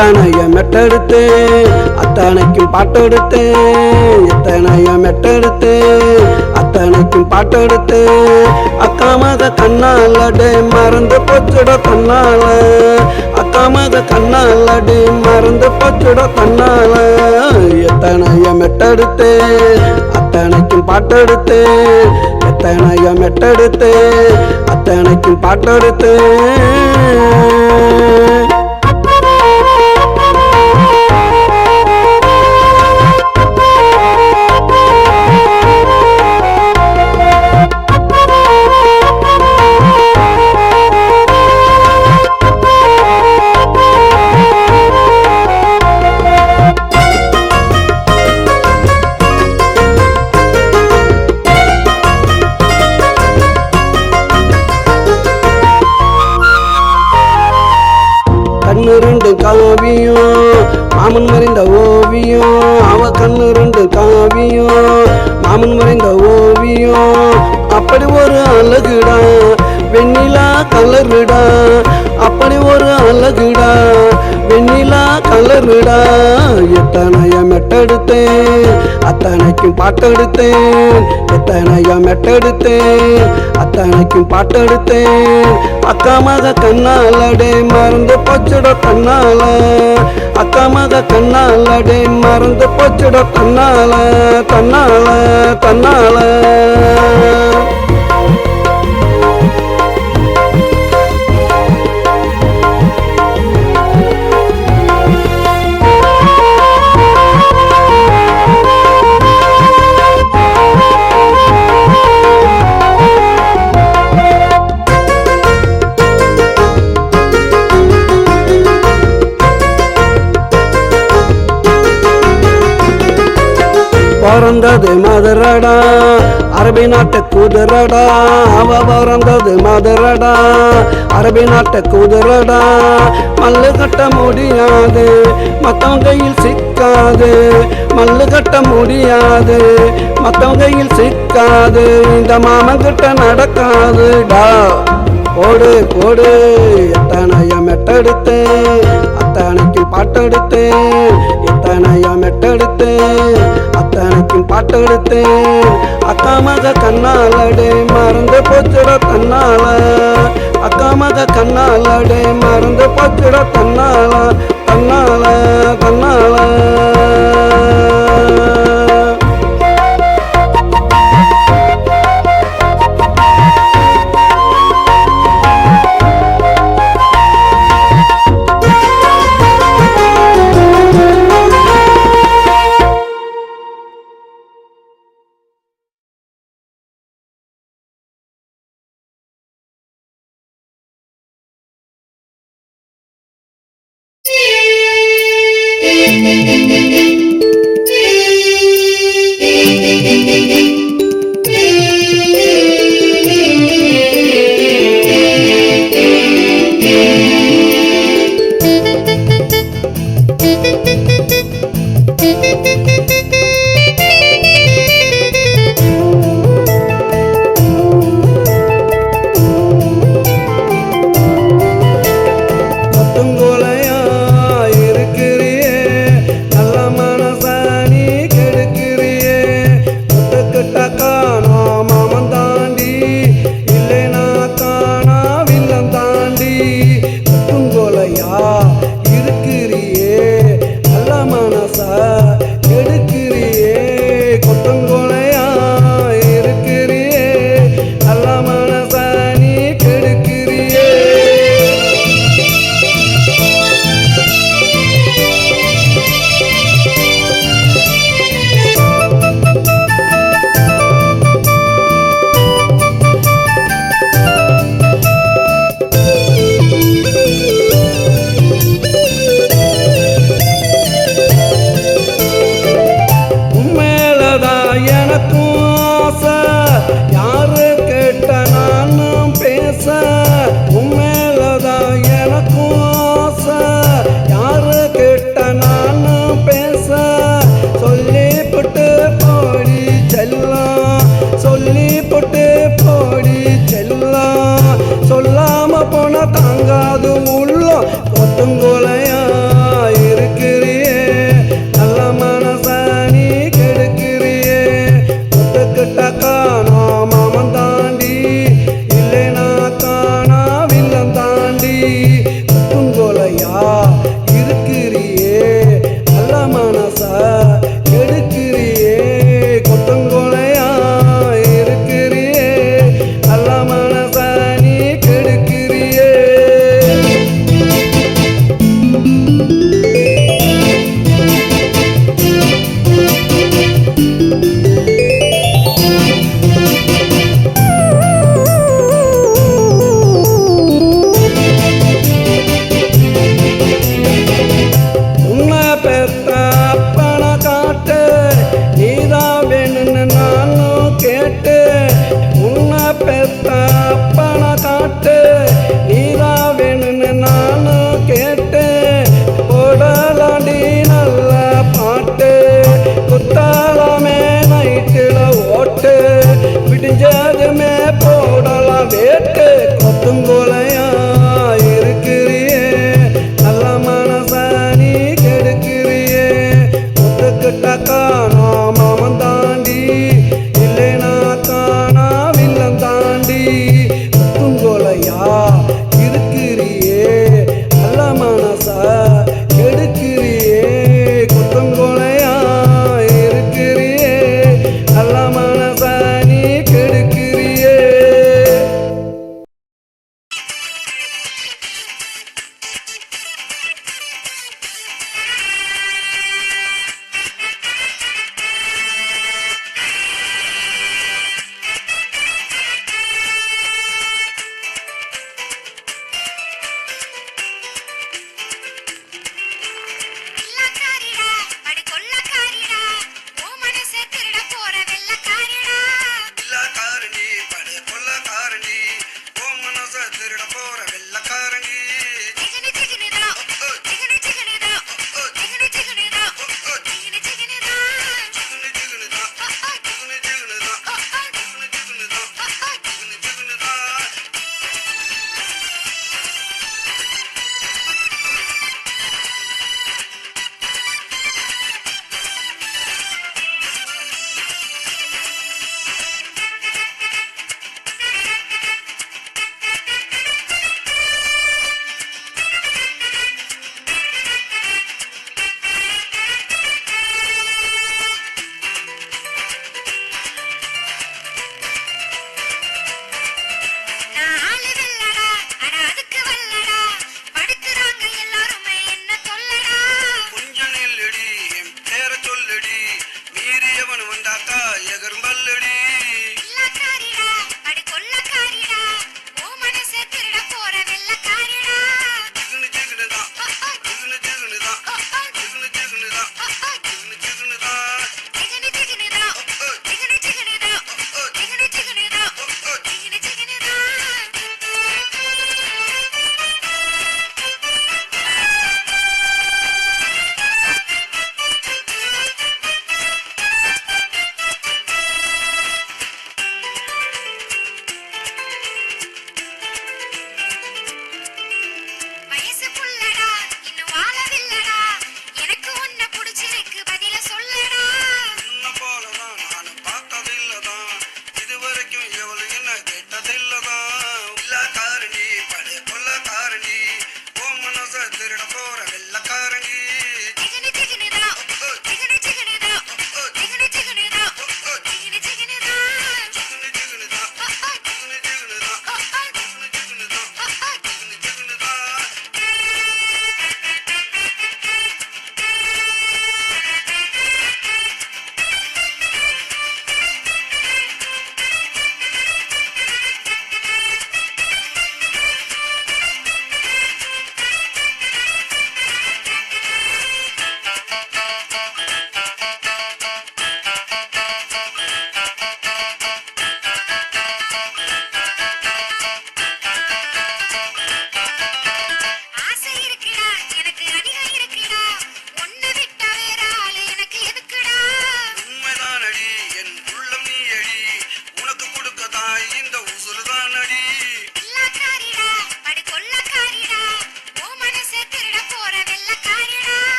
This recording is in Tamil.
எத்தனைய மெட்டெடுத்து அத்தனைக்கும் பாட்டெடுத்து எத்தனைய மெட்டெடுத்து அத்தனைக்கும் பாட்டெடுத்து அக்காமக கண்ணாலடே மறந்து போச்சுட தன்னால அக்காமக கண்ணாலடே மறந்து போச்சுட தன்னால எத்தனைய மெட்டெடுத்து அத்தனைக்கும் பாட்டெடுத்து எத்தனைய மெட்டெடுத்து அத்தனைக்கும் பாட்டெடுத்து கண்ணு ரெண்டு காவியம் மாமன் மறைந்த ஓவியம் அவ கண்ணு ரெண்டு காவியம் மாமன் மறைந்த ஓவியம் அப்படி ஒரு அழகுடா வெண்ணிலா கலருடா அப்படி ஒரு அழகுடா வெண்ணிலா கலருடா எத்தனைய மெட்டெடுத்தேன் அத்தனைக்கும் பாட்டெடுத்தேன் எத்தனைய மெட்டெடுத்தேன் அத்தனைக்கும் பாட்டெடுத்தேன் அக்காமக கண்ணாலடே மறந்து போச்சுட தன்னால அக்காமக கண்ணாலடே மறந்து போச்சுட தன்னால தன்னால தன்னால பிறந்தது மதுரடா அரபி நாட்டு குதிரடா அவ பிறந்தது மதுரடா அரபி நாட்டு குதிரடா மல்லு கட்ட முடியாது மத்தவங்க கையில் சிக்காது மல்லு கட்ட முடியாது மத்தவங்க கையில் சிக்காது இந்த மாமன் கிட்ட நடக்காதுடா போடு போடு எத்தனைய மெட்டெடுத்து அத்தனைக்கும் பாட்டெடுத்து எத்தனைய மெட்டெடுத்து அத்தனைக்கும் பாட்டெடுத்து அக்காமக கண்ணாலடே மறந்து போச்சுட தன்னால அக்காமக கண்ணாலடே மறந்து போச்சுட தன்னால தன்னால தன்னால போட்டு விடிஞ்சதுமே போடலாம் வேட்டு